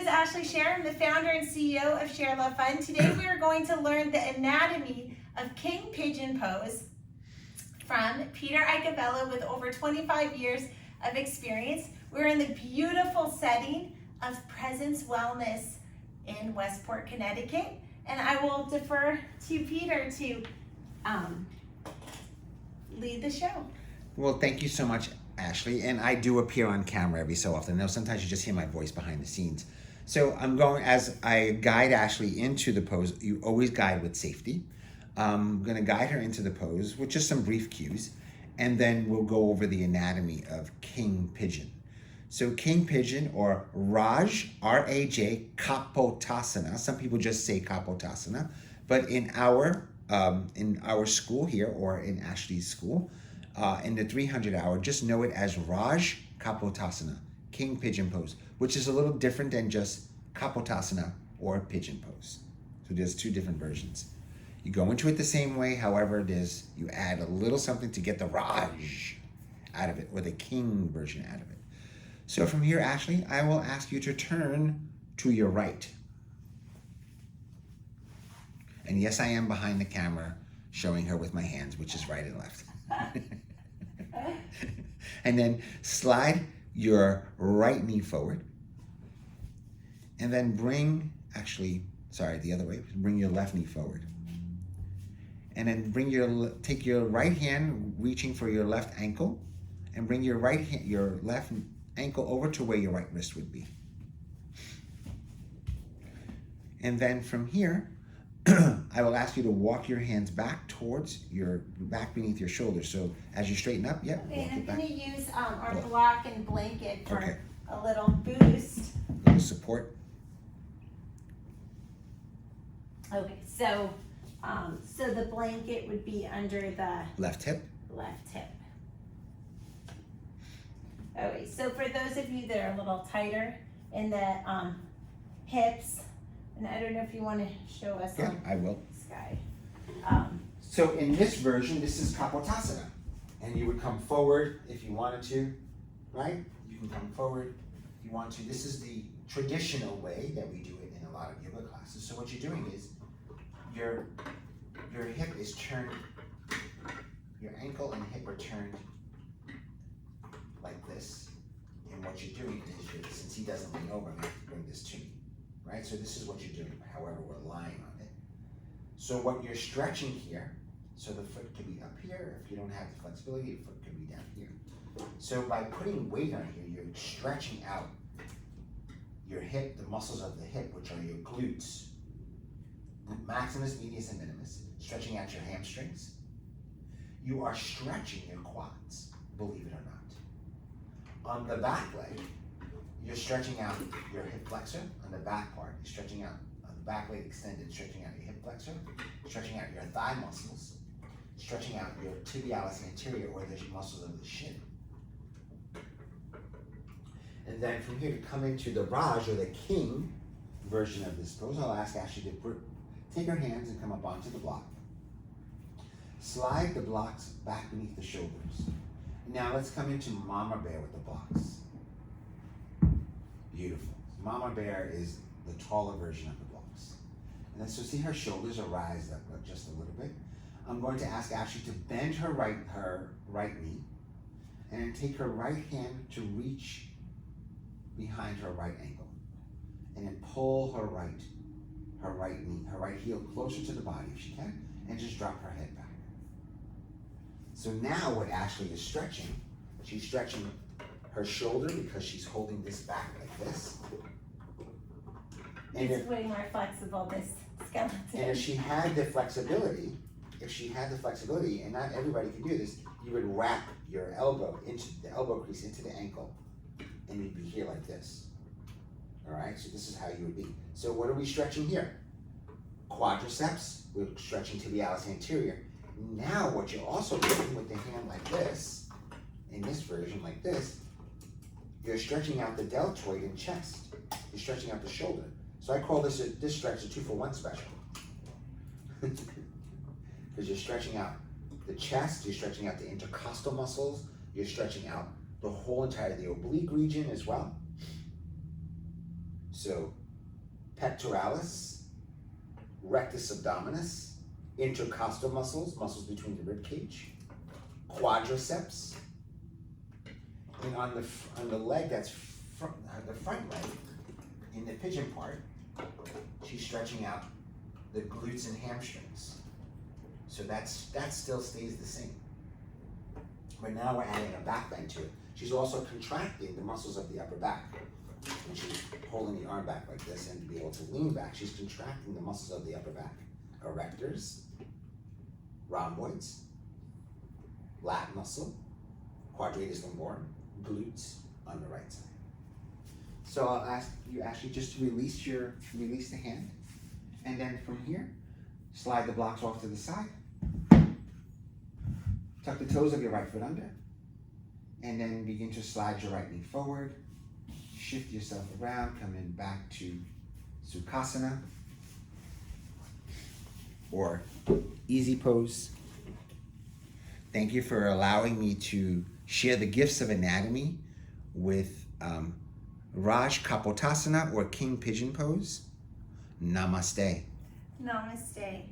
is Ashley Scher. I'm the founder and CEO of ShareLove.Fund. Today we are going to learn the anatomy of King Pigeon pose from Peter Icabella with over 25 years of experience. We're in the beautiful setting of Presence Wellness in Westport, Connecticut. And I will defer to Peter to lead the show. Well, thank you so much, Ashley. And I do appear on camera every so often. Now, sometimes you just hear my voice behind the scenes. So I'm going, as I guide Ashley into the pose, you always guide with safety. I'm going to guide her into the pose with just some brief cues. And then we'll go over the anatomy of King Pigeon. So King Pigeon, or Raj, Rajkapotasana. Some people just say Kapotasana. But in our school here, or in Ashley's school, in the 300 hour, just know it as Rajkapotasana, King Pigeon pose, which is a little different than just Kapotasana or Pigeon pose. So there's two different versions. You go into it the same way, however, you add a little something to get the Raj out of it, or the King version out of it. So from here, Ashley, I will ask you to turn to your right. And yes, I am behind the camera showing her with my hands, which is right and left. And then slide your right knee forward. And then bring your left knee forward. And then take your right hand, reaching for your left ankle, and bring your left ankle over to where your right wrist would be. And then from here, I will ask you to walk your hands back towards back beneath your shoulders. So as you straighten up, Okay, walk and I'm it back. going to use our block and blanket for Okay. a little boost. A little support. Okay, so the blanket would be under the Left hip. left hip. Okay, so for those of you that are a little tighter in the hips, and I don't know if you want to show us Yeah, on I will. Sky. So in this version, this is Kapotasana. And you would come forward if you wanted to, right? You can come forward if you want to. This is the traditional way that we do it in a lot of yoga classes. So what you're doing is your hip is turned, your ankle and hip are turned like this. And what you're doing is, since he doesn't lean over, I'm going to have to bring this to me, right? So this is what you're doing, however we're lying on it. So what you're stretching here, so the foot can be up here. If you don't have the flexibility, the foot can be down here. So by putting weight on here, you're stretching out your hip, the muscles of the hip, which are your glutes, maximus, medius, and minimus, stretching out your hamstrings. You are stretching your quads, believe it or not. On the back leg, you're stretching out your hip flexor. On the back part, you're stretching out on the back leg extended, stretching out your hip flexor, stretching out your thigh muscles, stretching out your tibialis anterior, or the muscles of the shin. And then from here to come into the Raj, or the King version of this pose, I'll ask Ashley to take her hands and come up onto the block. Slide the blocks back beneath the shoulders. Now let's come into Mama Bear with the blocks. Beautiful. Mama Bear is the taller version of the blocks. And then so see her shoulders are raised up just a little bit. I'm going to ask Ashley to bend her right knee and take her right hand to reach behind her right ankle. And then pull her right heel closer to the body if she can, and just drop her head back. So now what Ashley is stretching, she's stretching her shoulder because she's holding this back like this. And It's way more flexible, this skeleton. And if she had the flexibility, and not everybody can do this, you would wrap your elbow into the elbow crease into the ankle, and you'd be here like this. All right, so this is how you would be. So what are we stretching here? Quadriceps, we're stretching tibialis anterior. Now what you're also doing with the hand like this, in this version like this, you're stretching out the deltoid and chest. You're stretching out the shoulder. So I call this stretch a 2-for-1 special. Because you're stretching out the chest, you're stretching out the intercostal muscles, you're stretching out the whole entire, the oblique region as well. So pectoralis, rectus abdominis, intercostal muscles, muscles between the rib cage, quadriceps, and on the leg that's the front leg, in the pigeon part, she's stretching out the glutes and hamstrings. So that still stays the same. But now we're adding a back bend to it. She's also contracting the muscles of the upper back. When she's holding the arm back like this and to be able to lean back, she's contracting the muscles of the upper back. Erectors, rhomboids, lat muscle, quadratus lumborum, glutes on the right side. So I'll ask you actually just to release the hand, and then from here, slide the blocks off to the side. Tuck the toes of your right foot under, and then begin to slide your right knee forward. Shift yourself around, come in back to Sukhasana, or easy pose. Thank you for allowing me to share the gifts of anatomy with Rajkapotasana or King Pigeon pose. Namaste. Namaste.